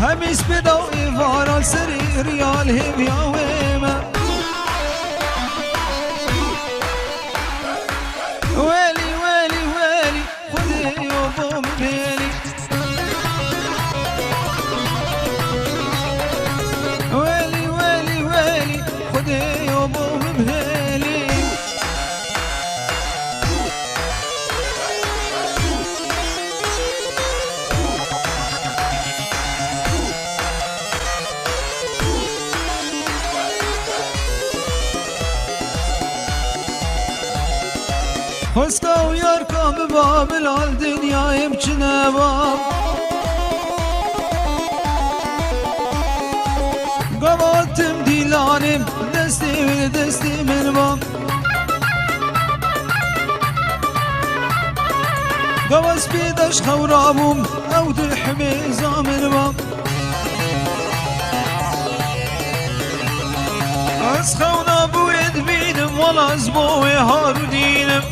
هميس بدوي فارا سري ريال هم يا ويما ويلي ويلي ويلي خذي يوبو مبيلي ويلي ويلي ويلي خذي يوبو مبيلي حسكا وياركا بباب الدنيا يمشي باب قبضتم ديلانم دستي من دستي من باب قبض بيدش خورابم او دحميزا من باب اسخونا بويد بينم ولا زبوي هارو دينم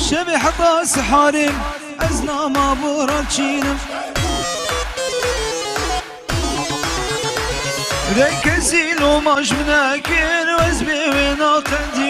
شبي حطا سحارم ازنا ما بورتشينم ريك زيلو ماش مناكين وزبي وينا قندي